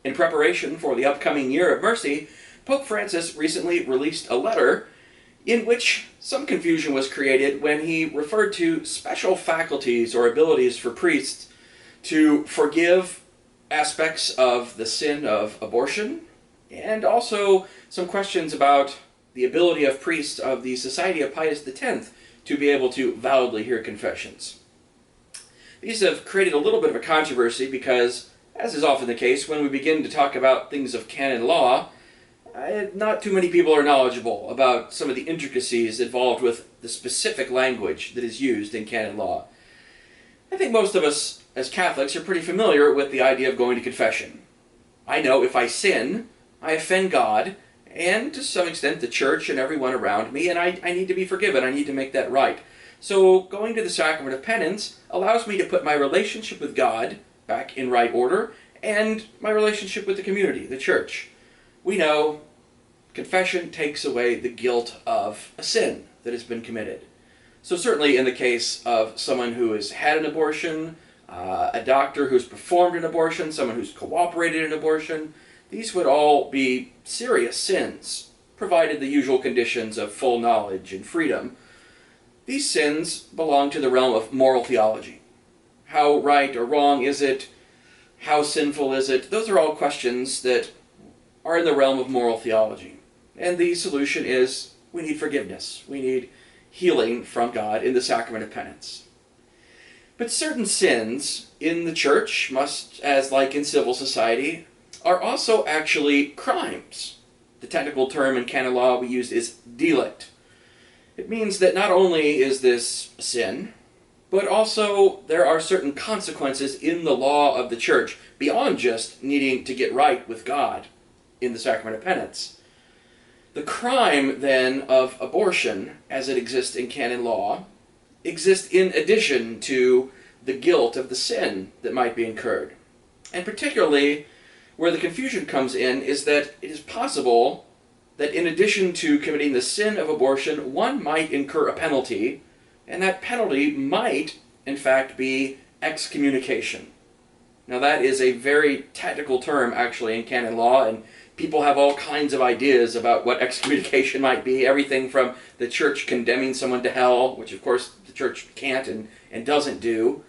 In preparation for the upcoming Year of Mercy, Pope Francis recently released a letter in which some confusion was created when he referred to special faculties or abilities for priests to forgive aspects of the sin of abortion, and also some questions about the ability of priests of the Society of Pius X to be able to validly hear confessions. These have created a little bit of a controversy because, as is often the case, when we begin to talk about things of canon law, not too many people are knowledgeable about some of the intricacies involved with the specific language that is used in canon law. I think most of us as Catholics are pretty familiar with the idea of going to confession. I know if I sin, I offend God, and to some extent the church and everyone around me, and I need to be forgiven. I need to make that right. So going to the sacrament of penance allows me to put my relationship with God back in right order, and my relationship with the community, the church. We know confession takes away the guilt of a sin that has been committed. So certainly in the case of someone who has had an abortion, a doctor who's performed an abortion, someone who's cooperated in an abortion, these would all be serious sins, provided the usual conditions of full knowledge and freedom. These sins belong to the realm of moral theology. How right or wrong is it? How sinful is it? Those are all questions that are in the realm of moral theology. And the solution is we need forgiveness. We need healing from God in the sacrament of penance. But certain sins in the church, must, as like in civil society, are also actually crimes. The technical term in canon law we use is delict. It means that not only is this a sin, but also there are certain consequences in the law of the church beyond just needing to get right with God in the sacrament of penance. The crime, then, of abortion, as it exists in canon law, exists in addition to the guilt of the sin that might be incurred. And particularly, where the confusion comes in is that it is possible that in addition to committing the sin of abortion, one might incur a penalty, and that penalty might, in fact, be excommunication. Now that is a very technical term, actually, in canon law, and people have all kinds of ideas about what excommunication might be, everything from the church condemning someone to hell, which of course the church can't and doesn't do.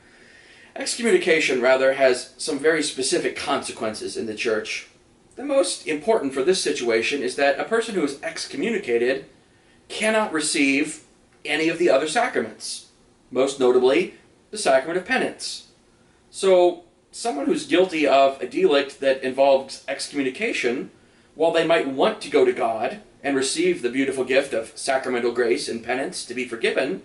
Excommunication, rather, has some very specific consequences in the church. The most important for this situation is that a person who is excommunicated cannot receive any of the other sacraments, most notably the sacrament of penance. So someone who's guilty of a delict that involves excommunication, while they might want to go to God and receive the beautiful gift of sacramental grace and penance to be forgiven,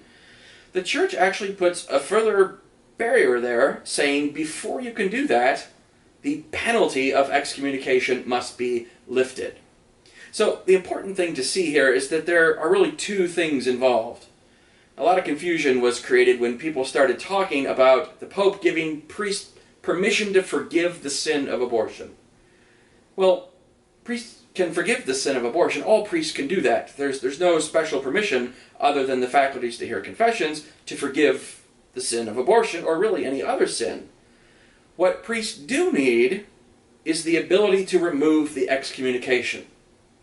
the church actually puts a further barrier there, saying before you can do that, the penalty of excommunication must be lifted. So the important thing to see here is that there are really two things involved. A lot of confusion was created when people started talking about the Pope giving priests permission to forgive the sin of abortion. Well, priests can forgive the sin of abortion. All priests can do that. There's no special permission other than the faculties to hear confessions to forgive the sin of abortion or really any other sin. What priests do need is the ability to remove the excommunication.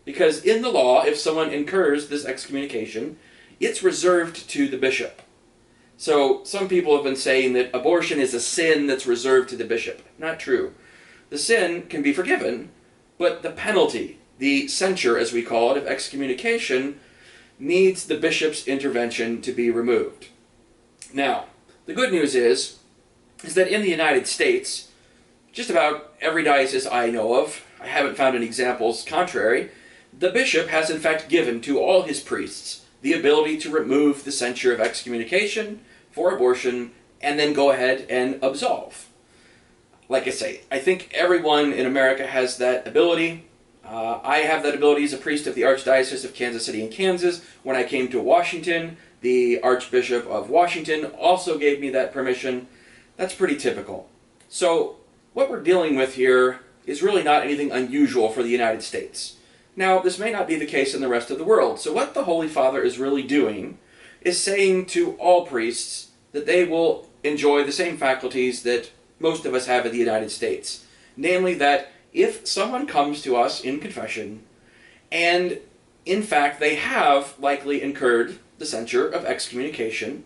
Because in the law, if someone incurs this excommunication, it's reserved to the bishop. So some people have been saying that abortion is a sin that's reserved to the bishop. Not true. The sin can be forgiven, but the penalty, the censure as we call it, of excommunication, needs the bishop's intervention to be removed. Now, the good news is that in the United States, just about every diocese I know of, I haven't found any examples contrary, the bishop has in fact given to all his priests the ability to remove the censure of excommunication for abortion and then go ahead and absolve. Like I say, I think everyone in America has that ability. I have that ability as a priest of the Archdiocese of Kansas City in Kansas. When I came to Washington, the Archbishop of Washington also gave me that permission. That's pretty typical. So what we're dealing with here is really not anything unusual for the United States. Now, this may not be the case in the rest of the world. So what the Holy Father is really doing is saying to all priests that they will enjoy the same faculties that most of us have in the United States. Namely that if someone comes to us in confession and in fact they have likely incurred the censure of excommunication,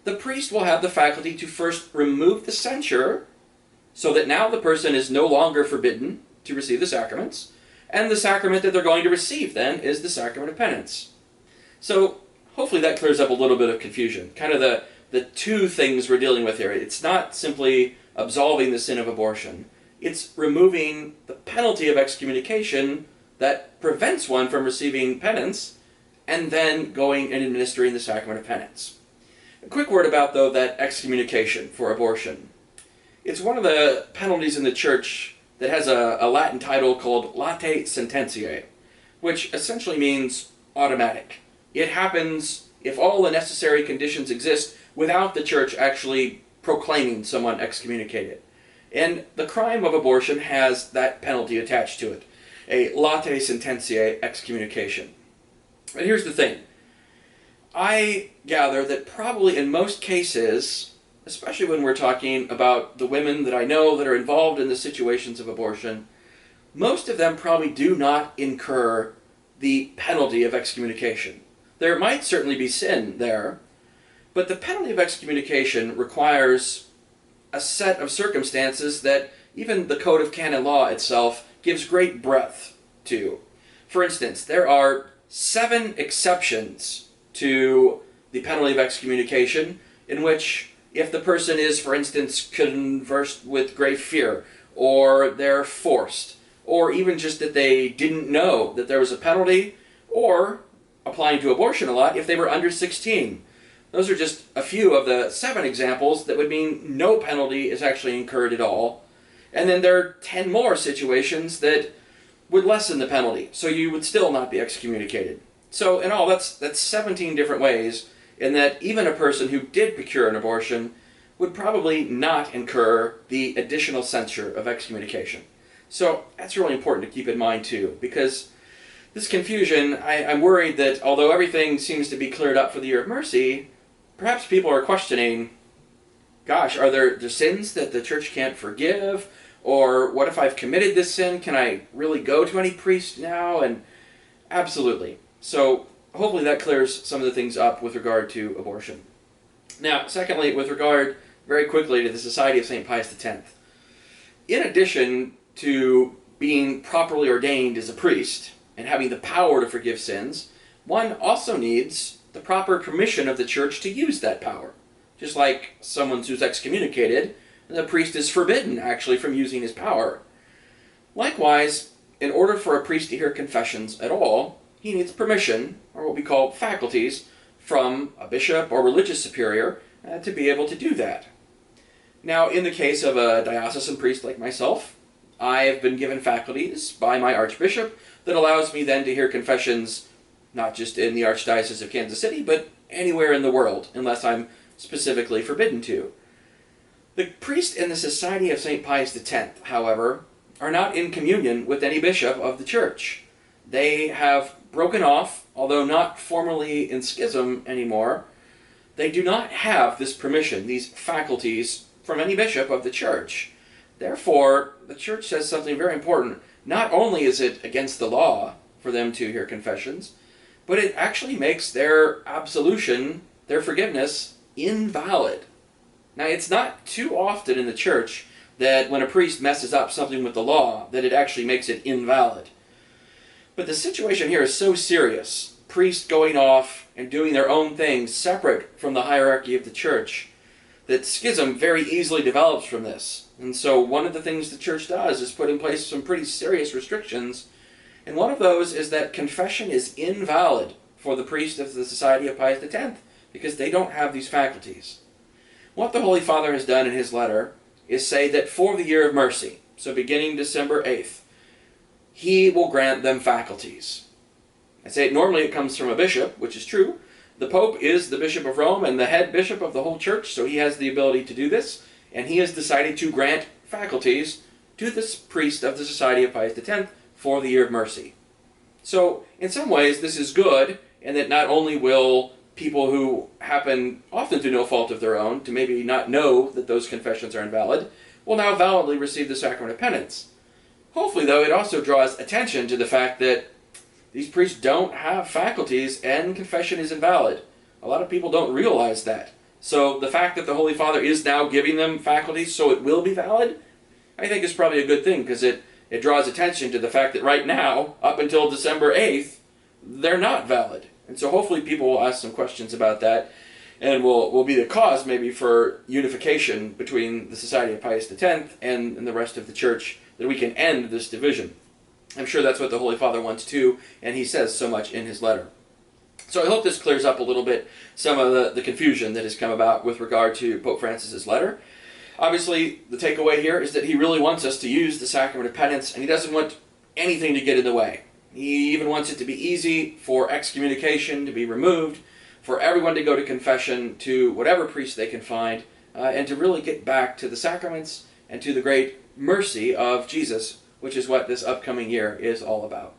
the priest will have the faculty to first remove the censure so that now the person is no longer forbidden to receive the sacraments, and the sacrament that they're going to receive then is the sacrament of penance. So hopefully that clears up a little bit of confusion. Kind of the two things we're dealing with here. It's not simply absolving the sin of abortion. It's removing the penalty of excommunication that prevents one from receiving penance and then going and administering the sacrament of penance. A quick word about, though, that excommunication for abortion. It's one of the penalties in the Church that has a Latin title called late sententiae, which essentially means automatic. It happens if all the necessary conditions exist without the Church actually proclaiming someone excommunicated. And the crime of abortion has that penalty attached to it, a late sententiae excommunication. But here's the thing. I gather that probably in most cases, especially when we're talking about the women that I know that are involved in the situations of abortion, most of them probably do not incur the penalty of excommunication. There might certainly be sin there, but the penalty of excommunication requires a set of circumstances that even the Code of Canon Law itself gives great breadth to. For instance, there are 7 exceptions to the penalty of excommunication in which if the person is, for instance, conversed with grave fear, or they're forced, or even just that they didn't know that there was a penalty, or, applying to abortion a lot, if they were under 16. Those are just a few of the 7 examples that would mean no penalty is actually incurred at all. And then there are 10 more situations that would lessen the penalty, so you would still not be excommunicated. So in all, that's 17 different ways in that even a person who did procure an abortion would probably not incur the additional censure of excommunication. So that's really important to keep in mind too, because this confusion, I'm worried that although everything seems to be cleared up for the Year of Mercy, perhaps people are questioning, gosh, are there sins that the Church can't forgive? Or what if I've committed this sin? Can I really go to any priest now? And absolutely. So hopefully that clears some of the things up with regard to abortion. Now, secondly, with regard very quickly to the Society of St. Pius X. In addition to being properly ordained as a priest and having the power to forgive sins, one also needs the proper permission of the Church to use that power. Just like someone who's excommunicated, the priest is forbidden actually from using his power. Likewise, in order for a priest to hear confessions at all, he needs permission, or what we call faculties, from a bishop or religious superior to be able to do that. Now, in the case of a diocesan priest like myself, I have been given faculties by my archbishop that allows me then to hear confessions not just in the Archdiocese of Kansas City, but anywhere in the world, unless I'm specifically forbidden to. The priest in the Society of St. Pius X, however, are not in communion with any bishop of the Church. They have broken off, although not formally in schism anymore. They do not have this permission, these faculties, from any bishop of the Church. Therefore, the Church says something very important. Not only is it against the law for them to hear confessions, but it actually makes their absolution, their forgiveness, invalid. Now, it's not too often in the Church that when a priest messes up something with the law, that it actually makes it invalid. But the situation here is so serious, priests going off and doing their own things separate from the hierarchy of the Church, that schism very easily develops from this. And so one of the things the Church does is put in place some pretty serious restrictions, and one of those is that confession is invalid for the priest of the Society of Pius X, because they don't have these faculties. What the Holy Father has done in his letter is say that for the Year of Mercy, so beginning December 8th, he will grant them faculties. I say normally it comes from a bishop, which is true. The Pope is the Bishop of Rome and the head bishop of the whole Church, so he has the ability to do this, and he has decided to grant faculties to this priest of the Society of Pius X for the Year of Mercy. So, in some ways, this is good, in that not only will people who happen, often through no fault of their own, to maybe not know that those confessions are invalid, will now validly receive the sacrament of penance. Hopefully, though, it also draws attention to the fact that these priests don't have faculties and confession is invalid. A lot of people don't realize that. So the fact that the Holy Father is now giving them faculties so it will be valid, I think is probably a good thing, because it draws attention to the fact that right now, up until December 8th, they're not valid. And so hopefully people will ask some questions about that, and will be the cause maybe for unification between the Society of Pius X and the rest of the Church, that we can end this division. I'm sure that's what the Holy Father wants too, and he says so much in his letter. So I hope this clears up a little bit some of the confusion that has come about with regard to Pope Francis's letter. Obviously, the takeaway here is that he really wants us to use the sacrament of penance, and he doesn't want anything to get in the way. He even wants it to be easy for excommunication to be removed, for everyone to go to confession to whatever priest they can find, and to really get back to the sacraments and to the great mercy of Jesus, which is what this upcoming year is all about.